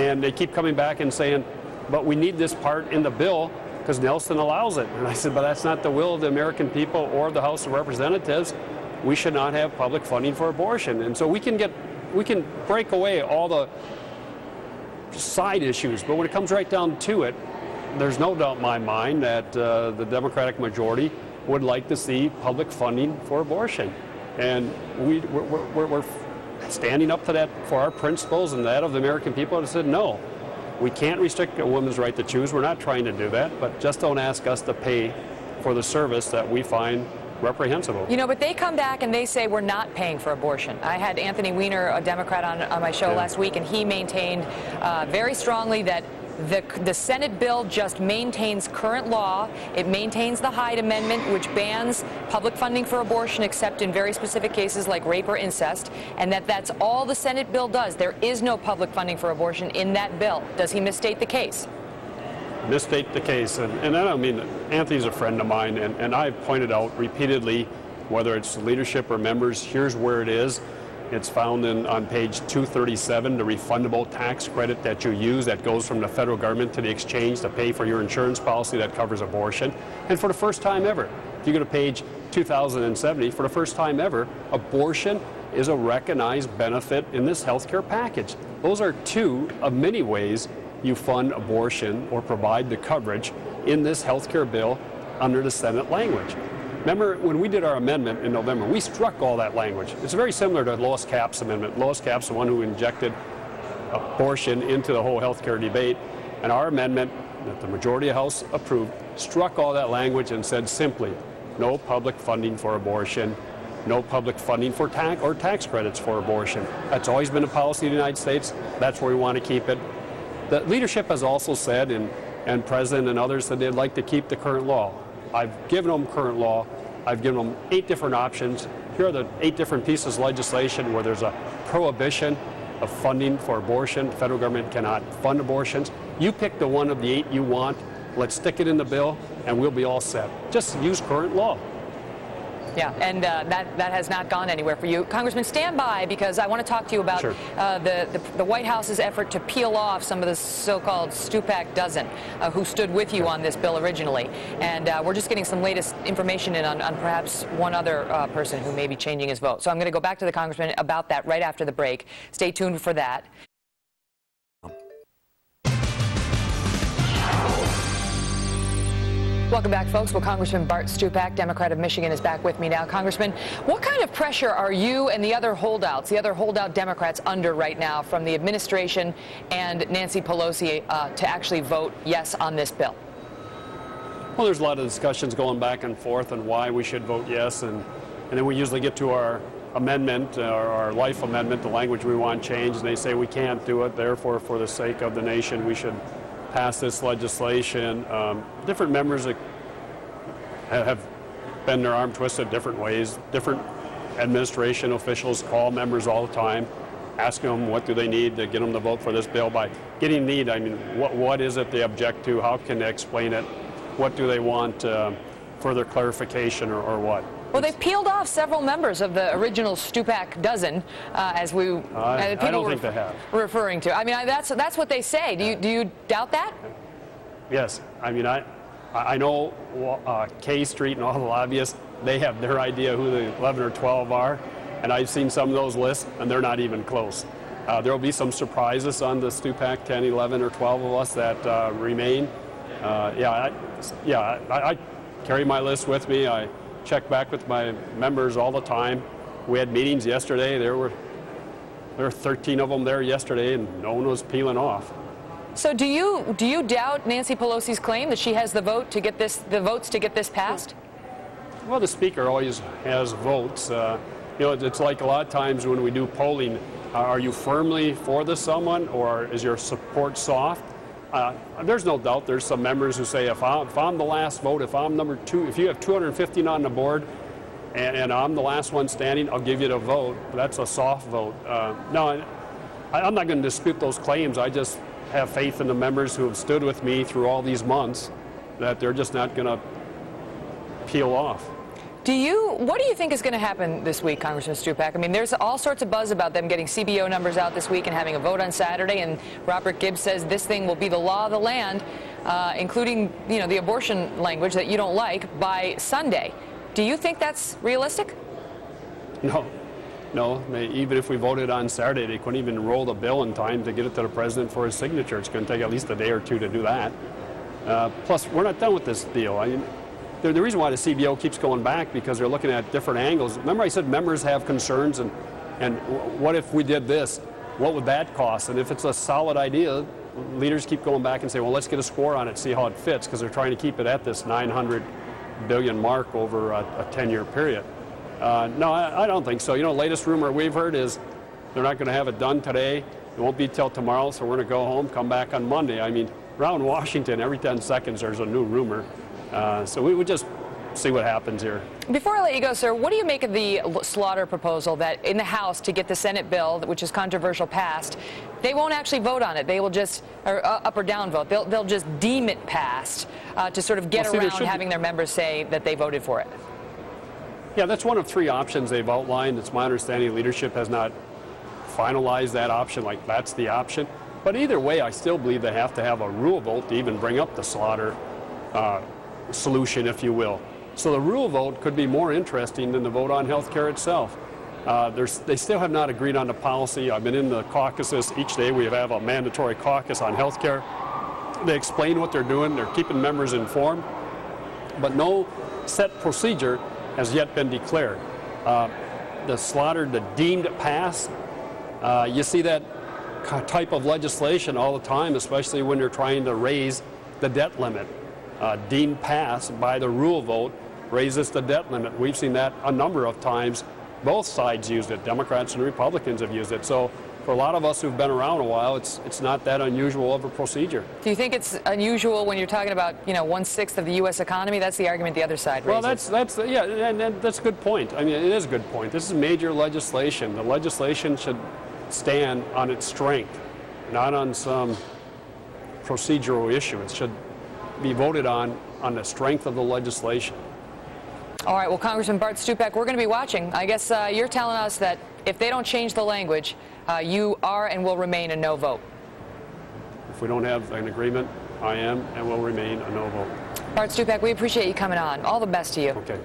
And they keep coming back and saying, but we need this part in the bill because Nelson allows it. And I said, but that's not the will of the American people or the House of Representatives. We should not have public funding for abortion. And so we can break away all the side issues, but when it comes right down to it, there's no doubt in my mind that the Democratic majority would like to see public funding for abortion. And we're standing up to that for our principles and that of the American people and said, no, we can't restrict a woman's right to choose. We're not trying to do that, but just don't ask us to pay for the service that we find reprehensible. You know, but they come back and they say we're not paying for abortion. I had Anthony Weiner, a Democrat, on my show last week, and he maintained very strongly that the Senate bill just maintains current law. It maintains the Hyde Amendment, which bans public funding for abortion except in very specific cases like rape or incest, and that's all the Senate bill does. There is no public funding for abortion in that bill. Does he misstate the case? Misstate the case, and I don't mean, Anthony's a friend of mine, and I've pointed out repeatedly, whether it's leadership or members, here's where it is. It's found on page 237, the refundable tax credit that you use that goes from the federal government to the exchange to pay for your insurance policy that covers abortion. And for the first time ever, if you go to page 2070, for the first time ever, abortion is a recognized benefit in this health care package. Those are two of many ways you fund abortion or provide the coverage in this health care bill under the Senate language. Remember, when we did our amendment in November, we struck all that language. It's very similar to Lois Capps' amendment. Lois Capps, the one who injected abortion into the whole health care debate, and our amendment that the majority of the House approved struck all that language and said simply, no public funding for abortion, no public funding for tax credits for abortion. That's always been a policy of the United States. That's where we want to keep it. The leadership has also said, and President and others, that they'd like to keep the current law. I've given them current law. I've given them 8 different options. Here are the 8 different pieces of legislation where there's a prohibition of funding for abortion. The federal government cannot fund abortions. You pick the one of the 8 you want. Let's stick it in the bill, and we'll be all set. Just use current law. Yeah, and that has not gone anywhere for you. Congressman, stand by, because I want to talk to you about the White House's effort to peel off some of the so-called Stupak dozen who stood with you on this bill originally. And we're just getting some latest information in on perhaps one other person who may be changing his vote. So I'm going to go back to the Congressman about that right after the break. Stay tuned for that. Welcome back, folks. Well, Congressman Bart Stupak, Democrat of Michigan, is back with me now. Congressman, what kind of pressure are you and the other holdouts, the other holdout Democrats, under right now from the administration and Nancy Pelosi to actually vote yes on this bill? Well, there's a lot of discussions going back and forth on why we should vote yes, and then we usually get to our amendment, our life amendment, the language we want changed, and they say we can't do it, therefore, for the sake of the nation, we should pass this legislation. Different members have been their arm twisted different ways. Different administration officials call members all the time, asking them what do they need to get them to vote for this bill. By getting need, I mean what is it they object to? How can they explain it? What do they want further clarification or what? Well, they've peeled off several members of the original Stupak dozen, as we I don't think they have. Referring to. I mean, that's what they say. Do you doubt that? Yes. I mean, I know K Street and all the lobbyists, they have their idea who the 11 or 12 are, and I've seen some of those lists, and they're not even close. There will be some surprises on the Stupak 10, 11, or 12 of us that remain. I carry my list with me. I check back with my members all the time. We had meetings yesterday. There were 13 of them there yesterday, and no one was peeling off. So do you doubt Nancy Pelosi's claim that she has the votes to get this passed? Well, the Speaker always has votes. You know, it's like a lot of times when we do polling. Are you firmly for someone, or is your support soft? There's no doubt there's some members who say if I'm the last vote, if I'm number 2, if you have 215 on the board and I'm the last one standing, I'll give you the vote. That's a soft vote. No, I'm not going to dispute those claims. I just have faith in the members who have stood with me through all these months that they're just not going to peel off. What do you think is going to happen this week, Congressman Stupak? I mean, there's all sorts of buzz about them getting CBO numbers out this week and having a vote on Saturday, and Robert Gibbs says this thing will be the law of the land, including, you know, the abortion language that you don't like, by Sunday. Do you think that's realistic? No. No, even if we voted on Saturday, they couldn't even roll the bill in time to get it to the president for his signature. It's going to take at least a day or two to do that. Plus, we're not done with this deal. I mean, the reason why the CBO keeps going back, because they're looking at different angles. Remember I said members have concerns, and what if we did this? What would that cost? And if it's a solid idea, leaders keep going back and say, well, let's get a score on it, see how it fits, because they're trying to keep it at this $900 billion mark over a 10-year period. No, I don't think so. You know, latest rumor we've heard is they're not going to have it done today. It won't be till tomorrow, so we're going to go home, come back on Monday. I mean, around Washington, every 10 seconds there's a new rumor. So we would just see what happens here. Before I let you go, sir, what do you make of the slaughter proposal that in the House to get the Senate bill, which is controversial, passed? They won't actually vote on it. They will just, or up or down vote. They'll just deem it passed to sort of get around having their members say that they voted for it. Yeah, that's one of three options they've outlined. It's my understanding leadership has not finalized that option, like that's the option. But either way, I still believe they have to have a rule vote to even bring up the slaughter solution, if you will. So the rule vote could be more interesting than the vote on health care itself. They still have not agreed on the policy. I've been in the caucuses. Each day we have a mandatory caucus on health care. They explain what they're doing. They're keeping members informed. But no set procedure has yet been declared. The slaughter, the deemed pass, you see that type of legislation all the time, especially when you're trying to raise the debt limit. Deemed pass by the rule vote raises the debt limit. We've seen that a number of times. Both sides used it. Democrats and Republicans have used it. So for a lot of us who've been around a while, it's not that unusual of a procedure. Do you think it's unusual when you're talking about, you know, 1/6 of the U.S. economy? That's the argument the other side raises. Well, that's a good point. I mean, it is a good point. This is major legislation. The legislation should stand on its strength, not on some procedural issue. It should be voted on the strength of the legislation. All right, well, Congressman Bart Stupak, we're going to be watching. I guess you're telling us that if they don't change the language, you are and will remain a no vote. If we don't have an agreement, I am and will remain a no vote. Bart Stupak, we appreciate you coming on. All the best to you. Okay.